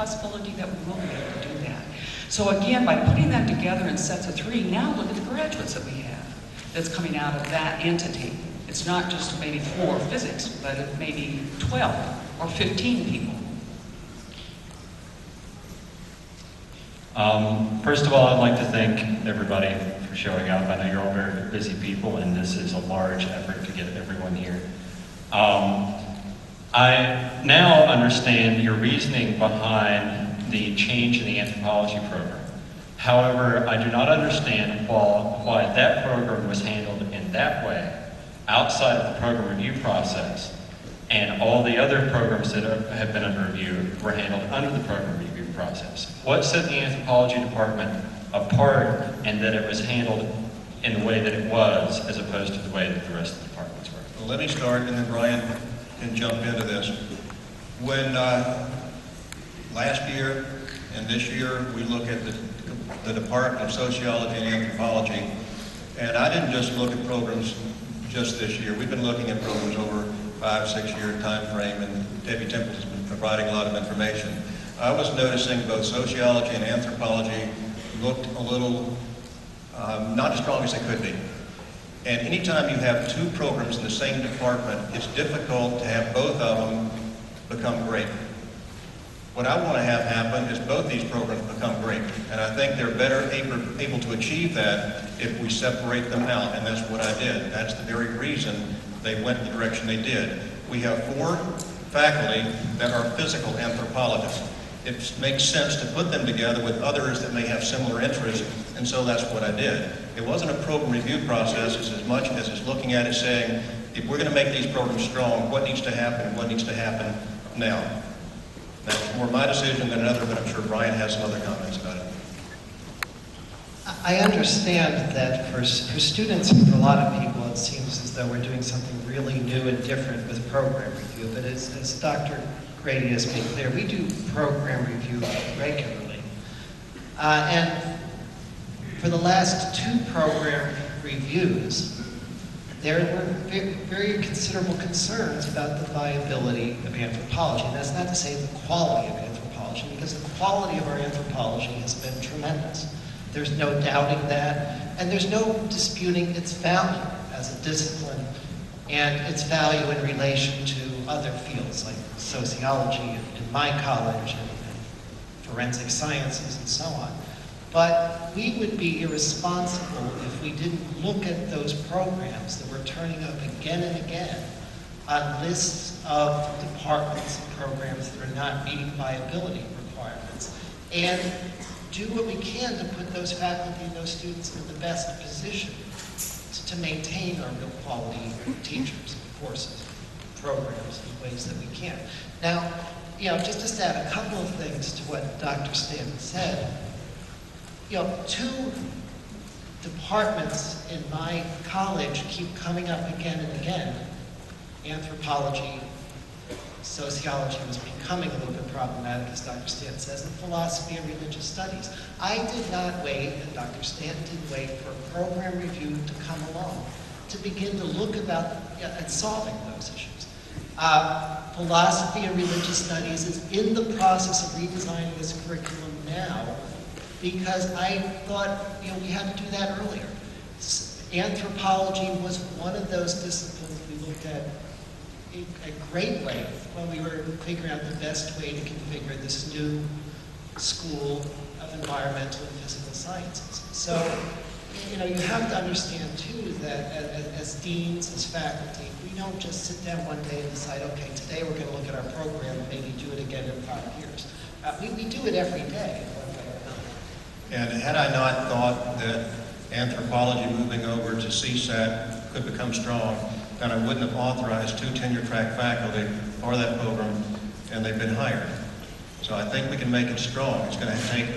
possibility that we will be able to do that. So again, by putting that together in sets of 3, now look at the graduates that we have that's coming out of that entity. It's not just maybe 4 physics, but it may be 12 or 15 people. First of all, I'd like to thank everybody for showing up. I know you're all very busy people, and this is a large effort to get everyone here. I now understand your reasoning behind the change in the anthropology program. However, I do not understand why that program was handled in that way, outside of the program review process, and all the other programs that have been under review were handled under the program review process. What set the anthropology department apart, and that it was handled in the way that it was, as opposed to the way that the rest of the departments were? Well, let me start, and then Brian can jump into this. When last year and this year we look at the Department of Sociology and Anthropology, and I didn't just look at programs just this year. We've been looking at programs over 5-6 year time frame, and Debbie Temple has been providing a lot of information. I was noticing both sociology and anthropology looked a little not as strong as they could be. And anytime you have 2 programs in the same department, it's difficult to have both of them become great. What I want to have happen is both these programs become great. And I think they're better able to achieve that if we separate them out, and that's what I did. That's the very reason they went in the direction they did. We have 4 faculty that are physical anthropologists. It makes sense to put them together with others that may have similar interests, and so that's what I did. It wasn't a program review process as much as it's looking at it saying, if we're going to make these programs strong, what needs to happen and what needs to happen now? That's more my decision than another, but I'm sure Brian has some other comments about it. I understand that for students and for a lot of people, it seems as though we're doing something really new and different with program review, but as Dr. Grady has made clear, we do program review regularly. And for the last 2 program reviews, there were very considerable concerns about the viability of anthropology. And that's not to say the quality of anthropology, because the quality of our anthropology has been tremendous. There's no doubting that, and there's no disputing its value as a discipline and its value in relation to other fields like sociology in my college and forensic sciences and so on. But we would be irresponsible if we didn't look at those programs that were turning up again and again on lists of departments and programs that are not meeting viability requirements, and do what we can to put those faculty and those students in the best position to maintain our real quality teachers, courses, programs in ways that we can. Now, just to add a couple of things to what Dr. Stanton said, 2 departments in my college keep coming up again and again. Anthropology, sociology was becoming a little bit problematic, as Dr. Stanton says, and philosophy and religious studies. I did not wait, and Dr. Stanton didn't wait for a program review to come along to begin to look at solving those issues. Philosophy and religious studies is in the process of redesigning its curriculum now, because I thought we had to do that earlier. Anthropology was one of those disciplines we looked at great length when we were figuring out the best way to configure this new school of environmental and physical sciences. So, you have to understand too that as deans, as faculty, we don't just sit down one day and decide, okay, today we're going to look at our program and maybe do it again in 5 years. We do it every day. And had I not thought that anthropology moving over to CSAT could become strong, then I wouldn't have authorized 2 tenure-track faculty for that program, and they've been hired. So I think we can make it strong. It's going to take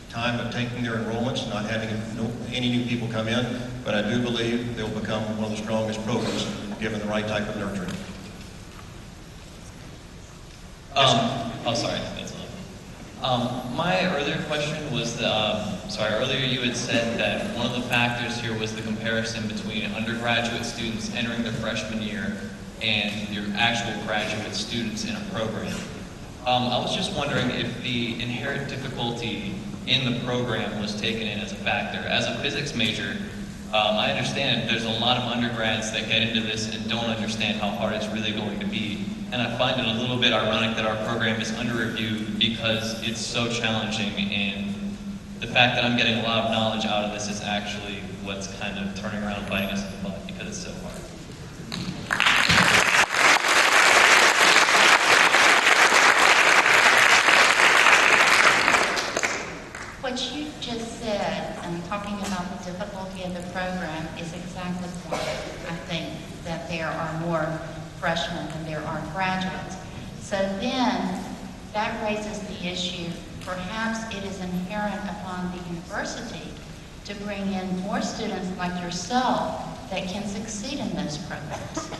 time of taking their enrollments, not having any new people come in, but I do believe they'll become one of the strongest programs given the right type of nurturing. Oh, sorry. That's my earlier question was earlier you had said that one of the factors here was the comparison between undergraduate students entering their freshman year and your actual graduate students in a program. I was just wondering if the inherent difficulty in the program was taken in as a factor. As a physics major, I understand there's a lot of undergrads that get into this and don't understand how hard it's really going to be. And I find it a little bit ironic that our program is under review because it's so challenging, and the fact that I'm getting a lot of knowledge out of this is actually what's kind of turning around and biting us in the butt because it's so hard. What you just said, talking about the difficulty of the program, is exactly why I think that there are more freshmen than there are graduates. So then, that raises the issue, perhaps it is inherent upon the university to bring in more students like yourself that can succeed in those programs.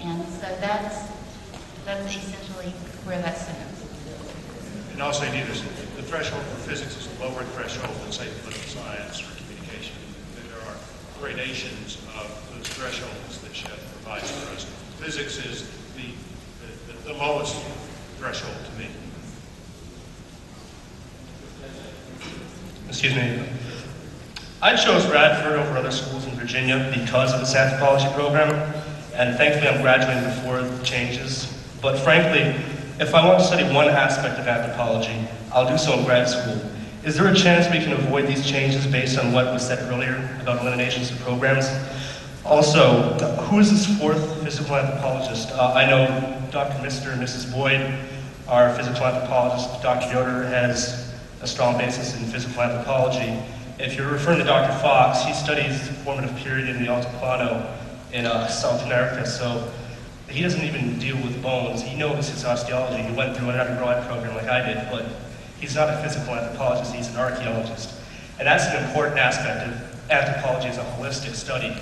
And so that's essentially where that stands. And I'll say this, the threshold for physics is a lower threshold than, say, political science or communication. There are gradations of those thresholds that Chef provides for us. Physics is the lowest threshold to me. Excuse me. I chose Radford over other schools in Virginia because of its anthropology program, and thankfully I'm graduating before the changes. But frankly, if I want to study one aspect of anthropology, I'll do so in grad school. Is there a chance we can avoid these changes based on what was said earlier about eliminations of programs? Also, who is this fourth physical anthropologist? I know Dr. Mr. and Mrs. Boyd are physical anthropologists. Dr. Yoder has a strong basis in physical anthropology. If you're referring to Dr. Fox, he studies the formative period in the Altiplano in South America, so he doesn't even deal with bones. He knows his osteology. He went through an undergrad program like I did, but he's not a physical anthropologist, he's an archaeologist. And that's an important aspect of anthropology as a holistic study,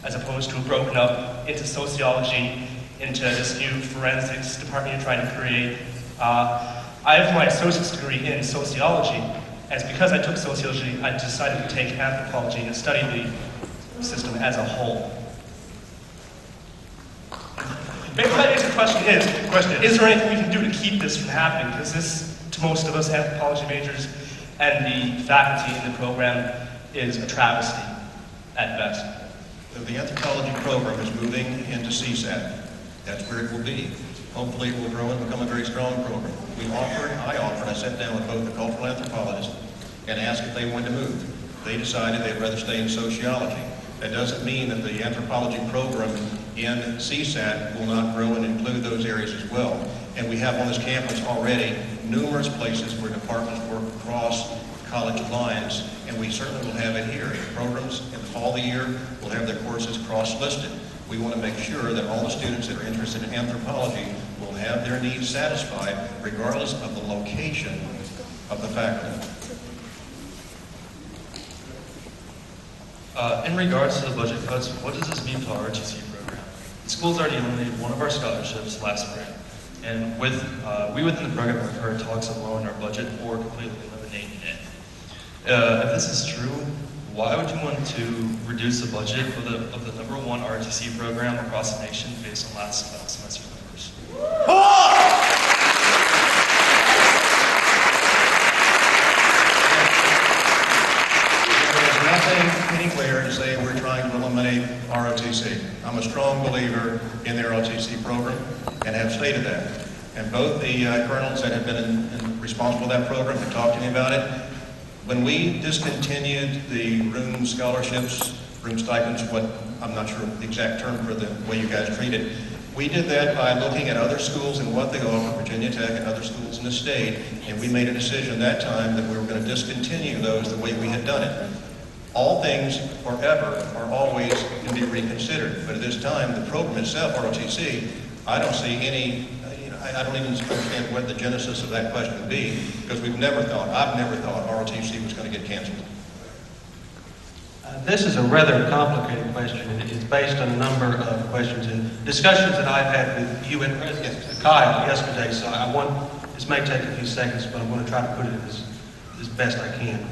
as opposed to broken up into sociology, into this new forensics department you're trying to create. I have my associate's degree in sociology, and it's because I took sociology, I decided to take anthropology and study the system as a whole. Maybe my next question is there anything we can do to keep this from happening? Because this, to most of us anthropology majors and the faculty in the program, is a travesty at best. The anthropology program is moving into CSAT. That's where it will be. Hopefully it will grow and become a very strong program. I sat down with both the cultural anthropologists and asked if they wanted to move. They decided they'd rather stay in sociology. That doesn't mean that the anthropology program in CSAT will not grow and include those areas as well. And we have on this campus already numerous places where departments work across college lines, and we certainly will have it here. Programs in the fall of the year will have their courses cross-listed. We want to make sure that all the students that are interested in anthropology will have their needs satisfied regardless of the location of the faculty. In regards to the budget cuts, what does this mean for our RTC program? The school's already eliminated one of our scholarships last spring, and we within the program have heard talks of lowering our budget or completely eliminating it. If this is true, why would you want to reduce the budget of the #1 RTC program across the nation based on last semester's numbers? There's nothing anywhere to say we're trying to eliminate ROTC. I'm a strong believer in the ROTC program and have stated that. And both the colonels that have been responsible for that program have talked to me about it. When we discontinued the room scholarships, room stipends, what I'm not sure the exact term for the way you guys treat it, we did that by looking at other schools and what they offer, Virginia Tech and other schools in the state, and we made a decision that time that we were going to discontinue those the way we had done it. All things forever are always can be reconsidered, but at this time, the program itself, ROTC, I don't see any, I don't even understand what the genesis of that question would be, because I've never thought ROTC was going to get canceled. This is a rather complicated question. It is based on a number of questions and discussions that I've had with you and President Kyle yesterday, so this may take a few seconds, but I'm going to try to put it as best I can.